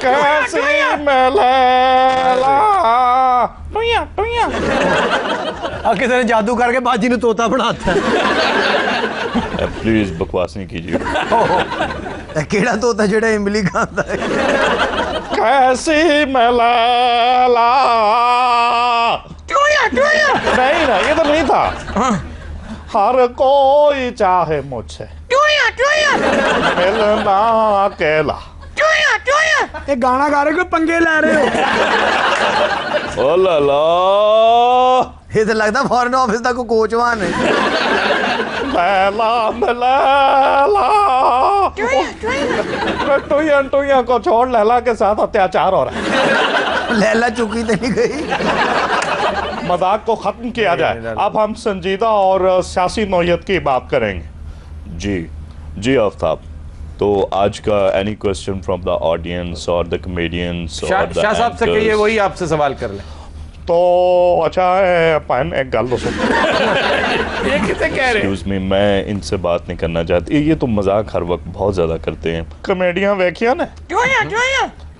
कैसी में लैला। किसी ने जादू करके बाजी ने तोता बनाता है। प्लीज बकवास नहीं कीजिए। केड़ा तोता जेड़ा इमली खांदा है? कैसी में लैला। नहीं ना ये तो नहीं था। हर कोई चाहे मुझसे मिलना अकेला। ये गाना गा रहे हो पंगे ले रहे हो? ओ ला ला, ये तो लगता फॉरेन ऑफिस का कोई कोचवान है। लैला लैला टुइया को छोड़ लैला के साथ अत्याचार हो रहा है। लैला चुकी तो नहीं गई। मजाक को खत्म किया जाए। अब हम संजीदा और सियासी नौयत की बात करेंगे। जी आफ्ताब तो आज का any question from the audience और द कॉमेडियंस और द शाह साहब से कहिए वही आपसे सवाल कर ले। तो अच्छा पान एक गल दसो ये किसे कह रहे? एक्सक्यूज मी, मैं इनसे बात नहीं करना चाहती। ये तो मजाक हर वक्त बहुत ज्यादा करते हैं। कॉमेडियां देखिया ना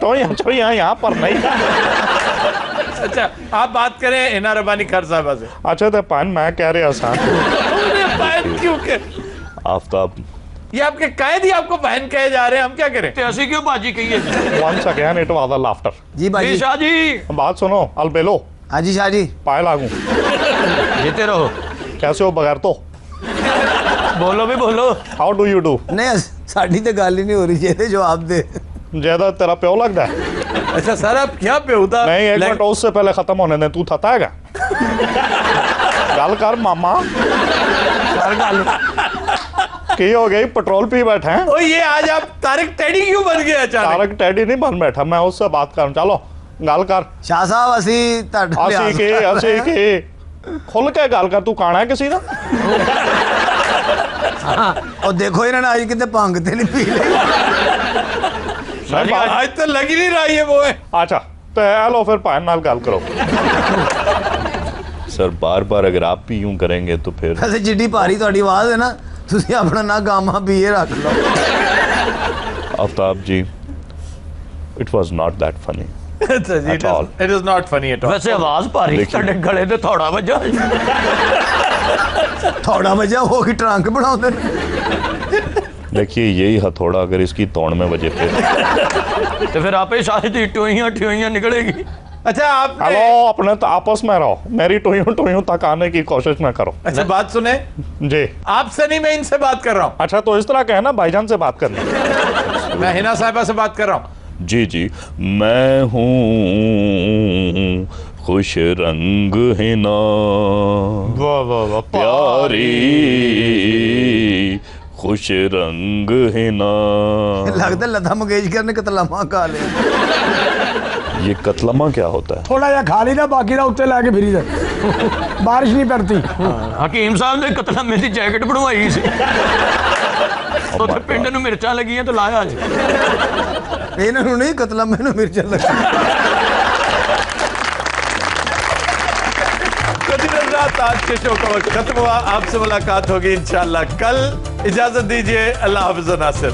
तो यहाँ पर नहीं। अच्छा आप बात करें इना रबानी खर साहबा से। अच्छा तो पान मैं कह रहा आसान क्यों के आफ्ताब ये आपके कैद ही आपको बहन कहे जा रहे हैं, हम क्या करें? ऐसी क्यों बाजी कही है? Once again it was a laughter. जी भाई शाह जी बात सुनो अलबेलो। हाँ जी शाह जी पाए लागू जीते रहो। कैसे हो बगैर तो बोलो भी बोलो। How do you do? नहीं साड़ी तो गल ही नहीं हो रही जे जवाब दे। ज्यादा तेरा प्यो लगता है? अच्छा सर आप क्या बेहुदा नहीं एक मिनट उससे पहले खत्म होने दे। तू थता है गल कर मामा की हो गई पेट्रोल पी बैठे हैं। ओ ये आज आप तारिक टेडी क्यों बन गए अचानक? तारक टेडी नहीं बन बैठा, मैं उससे बात कर। चलो गल कर शाह साहब असी खुल के गल कर। तू काना है किसी का? और देखो इन्होंने आज कितने भंग ते नहीं पी ली। आज तो लग ही नहीं रहा ये वो है। अच्छा तो हेलो फिर पान नाल गल करो। सर बार बार अगर आप भी यूं करेंगे तो फिर वैसे जिड्डी भारी थोड़ी आवाज है ना, तुसी अपना ना गामा बीए रख लो। Aftab ji it was not that funny. अच्छा जी it is not funny at all. वैसे आवाज भारी साडे गले ते थोड़ा वजा थोड़ा वजह हो कि ट्रंक बनाते। देखिए यही हथौड़ा अगर इसकी तौड़ में बजे तो फिर आप ही सारी टोइयां निकलेगी। अच्छा आप हेलो अपने तो आपस में रहो, मेरी टोइयों तक आने की कोशिश ना करो। अच्छा बात सुने जी। आपसे नहीं मैं इनसे बात कर रहा हूँ। अच्छा तो इस तरह कहना भाईजान से बात करनी। मैं हिना साहिबा से बात कर रहा हूँ। जी जी मैं हूँ खुश रंग हिना प्यारी खुश रंग हिना। लगता लता मंगेशकर ने कतलामा खा लिया। ये कतलमा क्या होता है? थोड़ा जा खा लीदा बाकी दा उत्ते लाके फिरी दे बारिश नहीं पड़ती। हकीम साहब ने कतलमे दी जैकेट बनवाई सी ਉੱਥੇ ਪਿੰਡ ਨੂੰ ਮਿਰਚਾਂ ਲੱਗੀਆਂ ਤਾਂ ਲਾਇਆ ਜੀ। ਇਹਨਾਂ ਨੂੰ ਨਹੀਂ ਕਤਲਮੇ ਨੂੰ ਮਿਰਚਾਂ ਲੱਗੀਆਂ। आज के शो का वक्त खत्म हुआ। आपसे मुलाकात होगी इंशाल्लाह कल। इजाजत दीजिए। अल्लाह हाफिज़ नासिर।